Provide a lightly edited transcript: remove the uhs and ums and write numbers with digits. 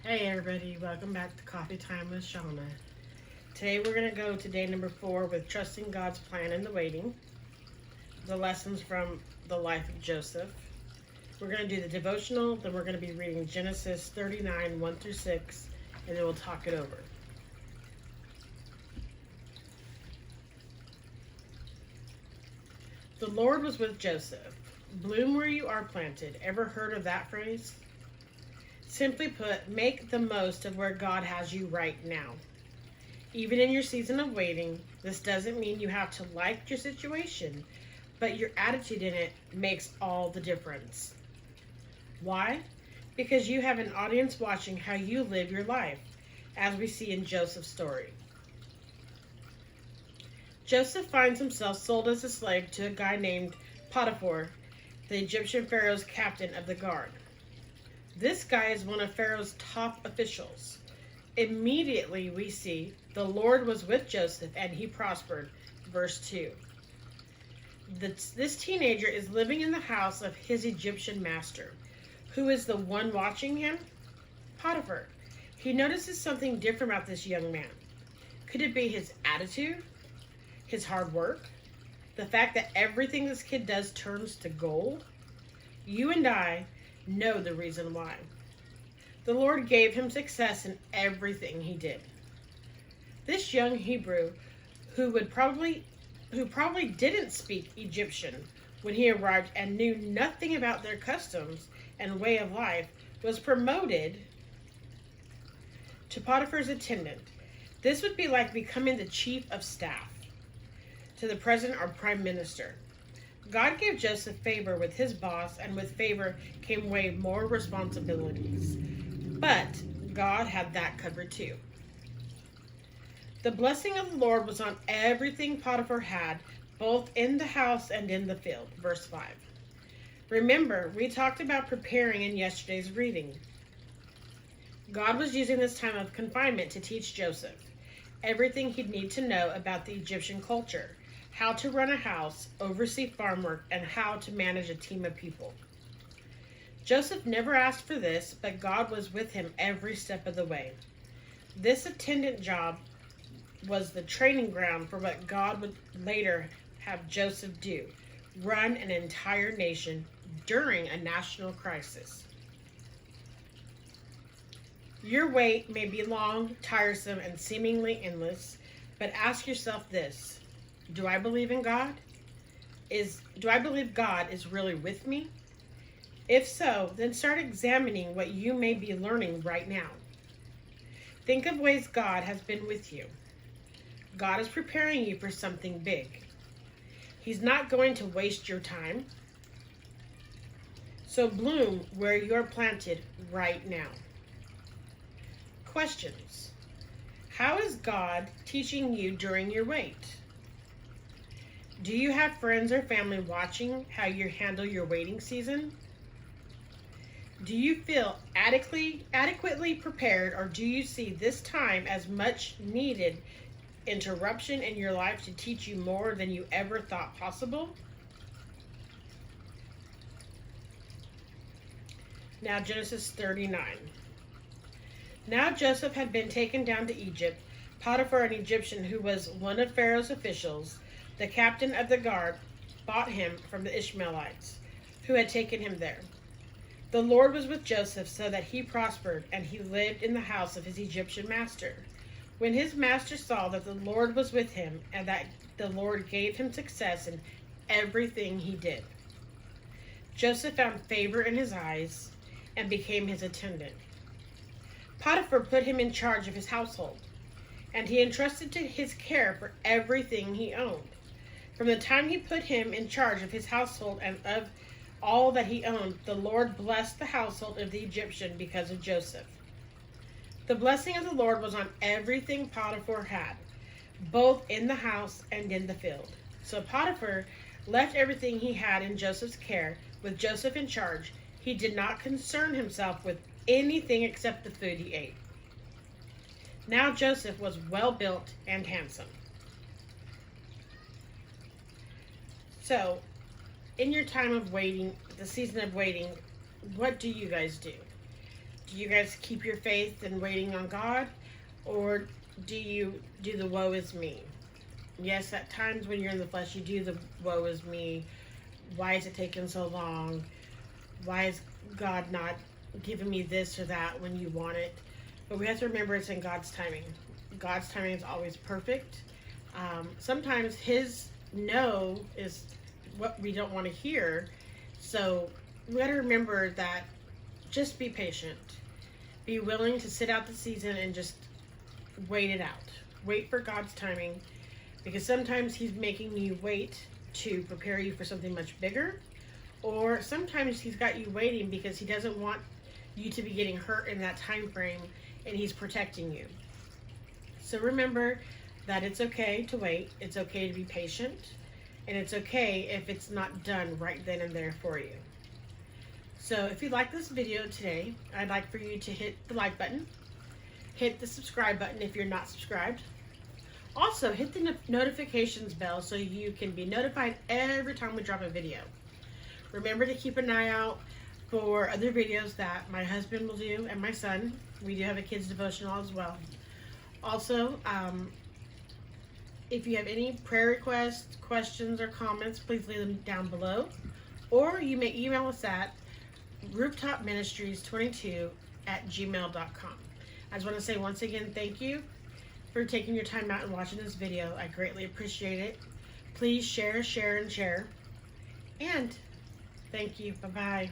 Hey everybody, welcome back to Coffee Time with Shawnna. Today we're going to go to day number 4 with trusting God's plan in the waiting, the lessons from the life of Joseph. We're going to do the devotional, then we're going to be reading Genesis 39, 1 through 6, and then we'll talk it over. The Lord was with Joseph. Bloom where you are planted. Ever heard of that phrase? Simply put, make the most of where God has you right now. Even in your season of waiting, this doesn't mean you have to like your situation, but your attitude in it makes all the difference. Why? Because you have an audience watching how you live your life, as we see in Joseph's story. Joseph finds himself sold as a slave to a guy named Potiphar, the Egyptian Pharaoh's captain of the guard. This guy is one of Pharaoh's top officials. Immediately we see the Lord was with Joseph and he prospered. Verse 2. This teenager is living in the house of his Egyptian master. Who is the one watching him? Potiphar. He notices something different about this young man. Could it be his attitude? His hard work? The fact that everything this kid does turns to gold? You and I know the reason why. The Lord gave him success in everything he did. This young Hebrew, who probably didn't speak Egyptian when he arrived and knew nothing about their customs and way of life, was promoted to Potiphar's attendant. This would be like becoming the chief of staff to the president or prime minister. God gave Joseph favor with his boss, and with favor came way more responsibilities. But God had that covered too. The blessing of the Lord was on everything Potiphar had, both in the house and in the field. Verse 5. Remember, we talked about preparing in yesterday's reading. God was using this time of confinement to teach Joseph everything he'd need to know about the Egyptian culture, how to run a house, oversee farm work, and how to manage a team of people. Joseph never asked for this, but God was with him every step of the way. This attendant job was the training ground for what God would later have Joseph do: run an entire nation during a national crisis. Your wait may be long, tiresome, and seemingly endless, but ask yourself this: do I believe in God? Do I believe God is really with me? If so, then start examining what you may be learning right now. Think of ways God has been with you. God is preparing you for something big. He's not going to waste your time. So bloom where you're planted right now. Questions. How is God teaching you during your wait? Do you have friends or family watching how you handle your waiting season? Do you feel adequately prepared, or do you see this time as much needed interruption in your life to teach you more than you ever thought possible? Now Genesis 39. Now Joseph had been taken down to Egypt. Potiphar, an Egyptian who was one of Pharaoh's officials, the captain of the guard, bought him from the Ishmaelites who had taken him there. The Lord was with Joseph so that he prospered, and he lived in the house of his Egyptian master. When his master saw that the Lord was with him and that the Lord gave him success in everything he did, Joseph found favor in his eyes and became his attendant. Potiphar put him in charge of his household, and he entrusted to his care for everything he owned. From the time he put him in charge of his household and of all that he owned, the Lord blessed the household of the Egyptian because of Joseph. The blessing of the Lord was on everything Potiphar had, both in the house and in the field. So Potiphar left everything he had in Joseph's care, with Joseph in charge. He did not concern himself with anything except the food he ate. Now Joseph was well built and handsome. So, in your time of waiting, the season of waiting, what do you guys do? Do you guys keep your faith and waiting on God? Or do you do the woe is me? Yes, at times when you're in the flesh, you do the woe is me. Why is it taking so long? Why is God not giving me this or that when you want it? But we have to remember it's in God's timing. God's timing is always perfect. Sometimes His no is what we don't want to hear. So we got to remember that just be patient. Be willing to sit out the season and just wait it out. Wait for God's timing, because sometimes He's making you wait to prepare you for something much bigger, or sometimes He's got you waiting because He doesn't want you to be getting hurt in that time frame, and He's protecting you. So remember that it's okay to wait, it's okay to be patient, and it's okay if it's not done right then and there for you. So if you like this video today, I'd like for you to hit the like button, hit the subscribe button if you're not subscribed. Also, hit the notifications bell so you can be notified every time we drop a video. Remember to keep an eye out for other videos that my husband will do and my son. We do have a kids devotional as well. Also, if you have any prayer requests, questions, or comments, please leave them down below. Or you may email us at rooftopministries22@gmail.com. I just want to say once again, thank you for taking your time out and watching this video. I greatly appreciate it. Please share, share, and share. And thank you. Bye-bye.